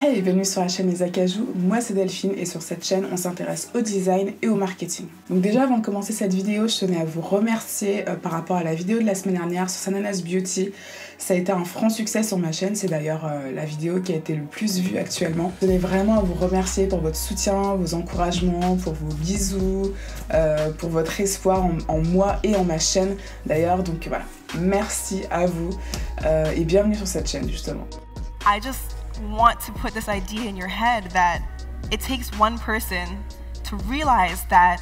Hey, bienvenue sur la chaîne Les Acajou, moi c'est Delphine et sur cette chaîne on s'intéresse au design et au marketing. Donc déjà avant de commencer cette vidéo, je tenais à vous remercier par rapport à la vidéo de la semaine dernière sur Sananas Beauty. Ça a été un franc succès sur ma chaîne, c'est d'ailleurs la vidéo qui a été le plus vue actuellement. Je tenais vraiment à vous remercier pour votre soutien, vos encouragements, pour vos bisous, pour votre espoir en moi et en ma chaîne d'ailleurs. Donc voilà, merci à vous et bienvenue sur cette chaîne justement. I just want to put this idea in your head that it takes one person to realize that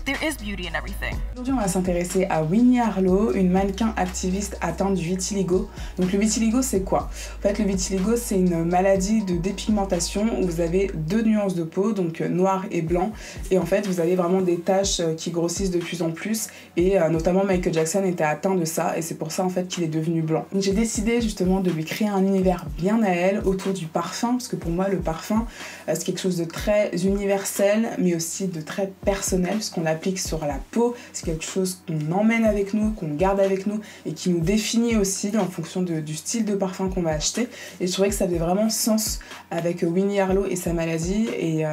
there is beauty in everything. Aujourd'hui, on va s'intéresser à Winnie Harlow, une mannequin activiste atteinte du vitiligo. Donc le vitiligo, c'est quoi? En fait, le vitiligo, c'est une maladie de dépigmentation où vous avez deux nuances de peau, donc noir et blanc. Et en fait, vous avez vraiment des taches qui grossissent de plus en plus. Et notamment, Michael Jackson était atteint de ça. Et c'est pour ça, en fait, qu'il est devenu blanc. Donc j'ai décidé justement de lui créer un univers bien à elle autour du parfum. Parce que pour moi, le parfum, c'est quelque chose de très universel, mais aussi de très personnel, parce qu'on applique sur la peau, c'est quelque chose qu'on emmène avec nous, qu'on garde avec nous et qui nous définit aussi en fonction du style de parfum qu'on va acheter. Et je trouvais que ça avait vraiment sens avec Winnie Harlow et sa maladie. Et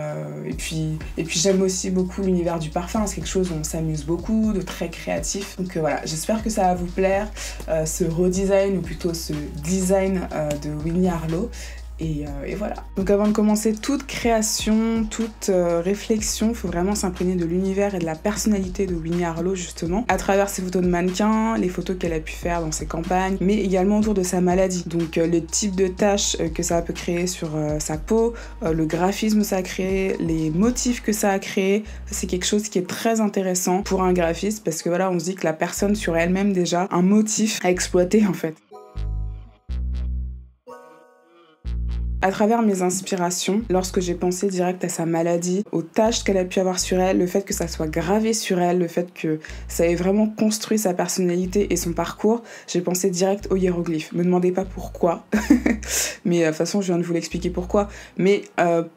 puis j'aime aussi beaucoup l'univers du parfum, c'est quelque chose où on s'amuse beaucoup, de très créatif. Donc voilà, j'espère que ça va vous plaire, ce redesign ou plutôt ce design de Winnie Harlow. Et voilà. Donc avant de commencer toute création, toute réflexion, il faut vraiment s'imprégner de l'univers et de la personnalité de Winnie Harlow justement, à travers ses photos de mannequins, les photos qu'elle a pu faire dans ses campagnes, mais également autour de sa maladie. Donc les types de taches que ça peut créer sur sa peau, le graphisme que ça a créé, les motifs que ça a créé, c'est quelque chose qui est très intéressant pour un graphiste parce que voilà, on se dit que la personne sur elle-même déjà, un motif à exploiter en fait. À travers mes inspirations, lorsque j'ai pensé direct à sa maladie, aux taches qu'elle a pu avoir sur elle, le fait que ça soit gravé sur elle, le fait que ça ait vraiment construit sa personnalité et son parcours, j'ai pensé direct aux hiéroglyphes. Me demandez pas pourquoi, mais de toute façon je viens de vous l'expliquer pourquoi. Mais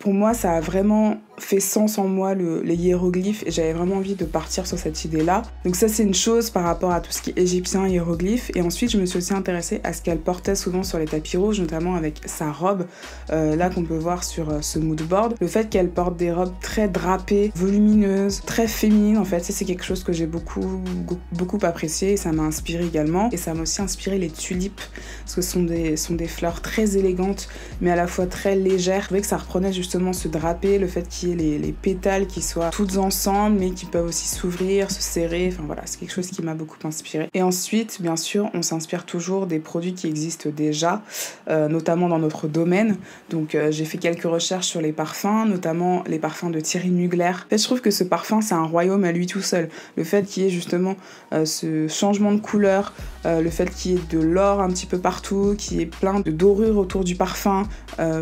pour moi ça a vraiment fait sens en moi les hiéroglyphes et j'avais vraiment envie de partir sur cette idée-là. Donc ça c'est une chose par rapport à tout ce qui est égyptien, hiéroglyphes. Et ensuite je me suis aussi intéressée à ce qu'elle portait souvent sur les tapis rouges, notamment avec sa robe. Là qu'on peut voir sur ce mood board, le fait qu'elle porte des robes très drapées, volumineuses, très féminines en fait, c'est quelque chose que j'ai beaucoup apprécié et ça m'a inspiré également. Et ça m'a aussi inspiré les tulipes parce que ce sont des fleurs très élégantes mais à la fois très légères. Je trouvais que ça reprenait justement ce drapé, le fait qu'il y ait les pétales qui soient toutes ensemble mais qui peuvent aussi s'ouvrir, se serrer, enfin voilà, c'est quelque chose qui m'a beaucoup inspiré. Et ensuite bien sûr on s'inspire toujours des produits qui existent déjà, notamment dans notre domaine. Donc j'ai fait quelques recherches sur les parfums, notamment les parfums de Thierry Mugler. En fait, je trouve que ce parfum, c'est un royaume à lui tout seul. Le fait qu'il y ait justement ce changement de couleur, le fait qu'il y ait de l'or un petit peu partout, qu'il y ait plein de dorures autour du parfum,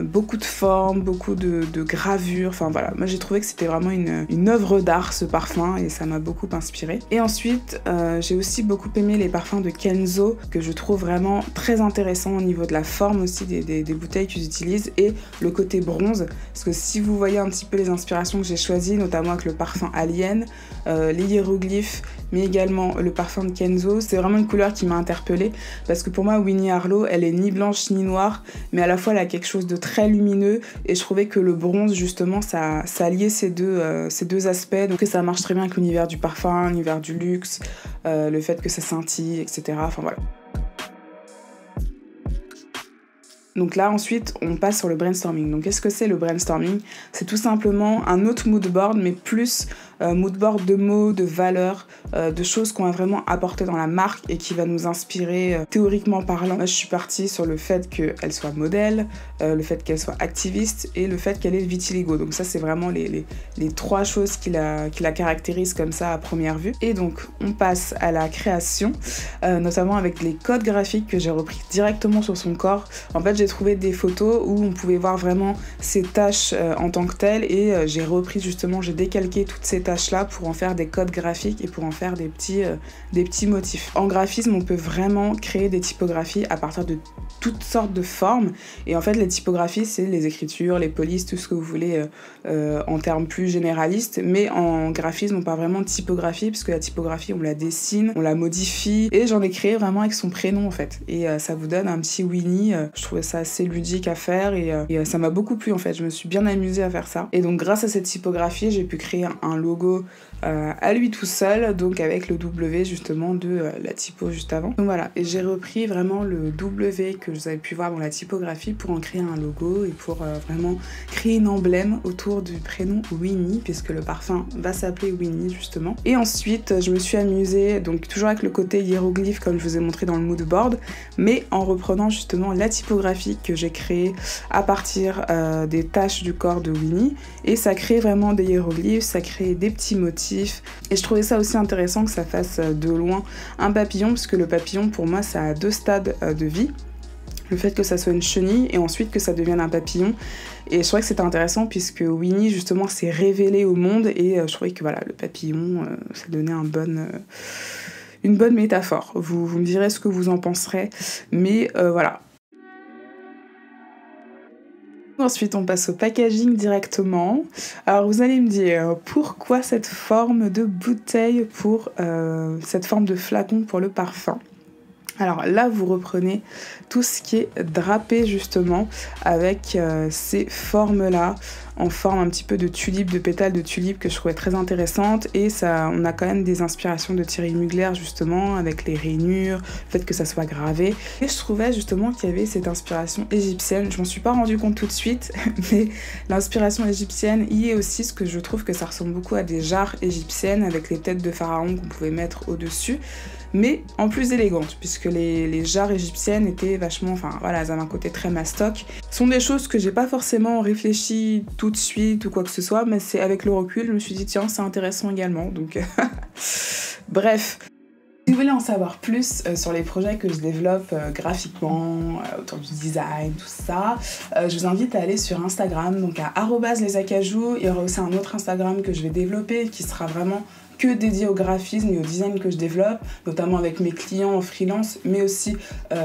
beaucoup de formes, beaucoup de gravures. Enfin voilà, moi j'ai trouvé que c'était vraiment une œuvre d'art ce parfum et ça m'a beaucoup inspiré. Et ensuite, j'ai aussi beaucoup aimé les parfums de Kenzo que je trouve vraiment très intéressants au niveau de la forme aussi des bouteilles qu'ils utilisent. Et le côté bronze, parce que si vous voyez un petit peu les inspirations que j'ai choisies, notamment avec le parfum Alien, les hiéroglyphes, mais également le parfum de Kenzo, c'est vraiment une couleur qui m'a interpellée, parce que pour moi Winnie Harlow, elle est ni blanche ni noire, mais à la fois elle a quelque chose de très lumineux, et je trouvais que le bronze justement, ça alliait ces deux aspects, donc que ça marche très bien avec l'univers du parfum, l'univers du luxe, le fait que ça scintille, etc. Enfin voilà. Donc là ensuite on passe sur le brainstorming. Donc qu'est-ce que c'est le brainstorming? C'est tout simplement un autre mood board mais plus mood board de mots, de valeurs, de choses qu'on va vraiment apporter dans la marque et qui va nous inspirer théoriquement parlant. Moi je suis partie sur le fait qu'elle soit modèle, le fait qu'elle soit activiste et le fait qu'elle ait le vitiligo. Donc ça c'est vraiment les trois choses qui la caractérisent comme ça à première vue. Et donc on passe à la création, notamment avec les codes graphiques que j'ai repris directement sur son corps. En fait j'ai trouvé des photos où on pouvait voir vraiment ces taches en tant que telles et j'ai repris justement, j'ai décalqué toutes ces taches tâches-là pour en faire des codes graphiques et pour en faire des petits motifs. En graphisme, on peut vraiment créer des typographies à partir de toutes sortes de formes. Et en fait, les typographies, c'est les écritures, les polices, tout ce que vous voulez en termes plus généralistes. Mais en graphisme, on parle vraiment de typographie, parce que la typographie, on la dessine, on la modifie. Et j'en ai créé vraiment avec son prénom, en fait. Et ça vous donne un petit Winnie. Je trouvais ça assez ludique à faire et ça m'a beaucoup plu, en fait. Je me suis bien amusée à faire ça. Et donc, grâce à cette typographie, j'ai pu créer un logo à lui tout seul, donc avec le W justement de la typo juste avant. Donc voilà, et j'ai repris vraiment le W que vous avez pu voir dans la typographie pour en créer un logo et pour vraiment créer une emblème autour du prénom Winnie, puisque le parfum va s'appeler Winnie justement. Et ensuite, je me suis amusée, donc toujours avec le côté hiéroglyphe comme je vous ai montré dans le mood board, mais en reprenant justement la typographie que j'ai créée à partir des taches du corps de Winnie, et ça crée vraiment des hiéroglyphes, ça crée des petits motifs. Et je trouvais ça aussi intéressant que ça fasse de loin un papillon, parce que le papillon pour moi ça a 2 stades de vie. Le fait que ça soit une chenille et ensuite que ça devienne un papillon. Et je trouvais que c'était intéressant puisque Winnie justement s'est révélée au monde et je trouvais que voilà, le papillon ça donnait une bonne métaphore. Vous me direz ce que vous en penserez, mais voilà. Ensuite, on passe au packaging directement. Alors, vous allez me dire, pourquoi cette forme de bouteille pour cette forme de flacon pour le parfum ? Alors là, vous reprenez tout ce qui est drapé justement avec ces formes-là en forme un petit peu de tulipe, de pétales de tulipe que je trouvais très intéressante. Et ça, on a quand même des inspirations de Thierry Mugler justement avec les rainures, le fait que ça soit gravé. Et je trouvais justement qu'il y avait cette inspiration égyptienne. Je m'en suis pas rendu compte tout de suite, mais l'inspiration égyptienne y est aussi, ce que je trouve que ça ressemble beaucoup à des jarres égyptiennes avec les têtes de pharaon qu'on pouvait mettre au-dessus, mais en plus élégante, puisque les jarres égyptiennes étaient vachement, enfin voilà, elles avaient un côté très mastoc. Ce sont des choses que j'ai pas forcément réfléchi tout de suite ou quoi que ce soit, mais c'est avec le recul, je me suis dit tiens, c'est intéressant également, donc bref. Si vous voulez en savoir plus sur les projets que je développe graphiquement, autour du design, tout ça, je vous invite à aller sur Instagram, donc à @lesacajou. Il y aura aussi un autre Instagram que je vais développer qui sera vraiment que dédié au graphisme et au design que je développe, notamment avec mes clients en freelance, mais aussi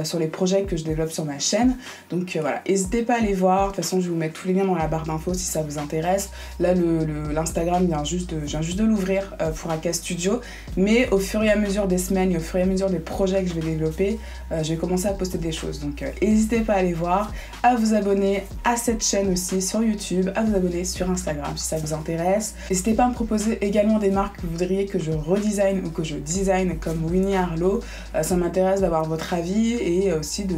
sur les projets que je développe sur ma chaîne. Donc voilà, n'hésitez pas à aller voir. De toute façon, je vais vous mettre tous les liens dans la barre d'infos si ça vous intéresse. Là, l'Instagram vient juste de l'ouvrir pour Aka Studio, mais au fur et à mesure des semaines et au fur et à mesure des projets que je vais développer, je vais commencer à poster des choses. Donc n'hésitez pas à aller voir, à vous abonner à cette chaîne aussi sur YouTube, à vous abonner sur Instagram si ça vous intéresse. N'hésitez pas à me proposer également des marques que vous voudriez que je redesign ou que je design comme Winnie Harlow. Ça m'intéresse d'avoir votre avis et aussi de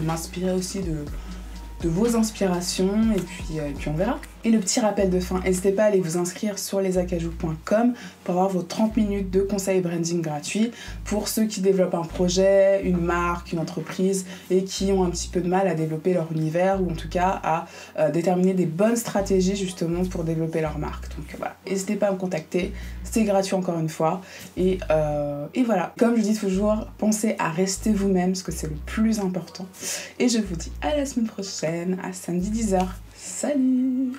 m'inspirer aussi de vos inspirations et puis on verra. Et le petit rappel de fin, n'hésitez pas à aller vous inscrire sur lesacajou.com pour avoir vos 30 minutes de conseils branding gratuits pour ceux qui développent un projet, une marque, une entreprise et qui ont un petit peu de mal à développer leur univers ou en tout cas à déterminer des bonnes stratégies justement pour développer leur marque. Donc voilà, n'hésitez pas à me contacter, c'est gratuit encore une fois et voilà. Comme je dis toujours, pensez à rester vous-même parce que c'est le plus important. Et je vous dis à la semaine prochaine, à samedi 10h. Salut!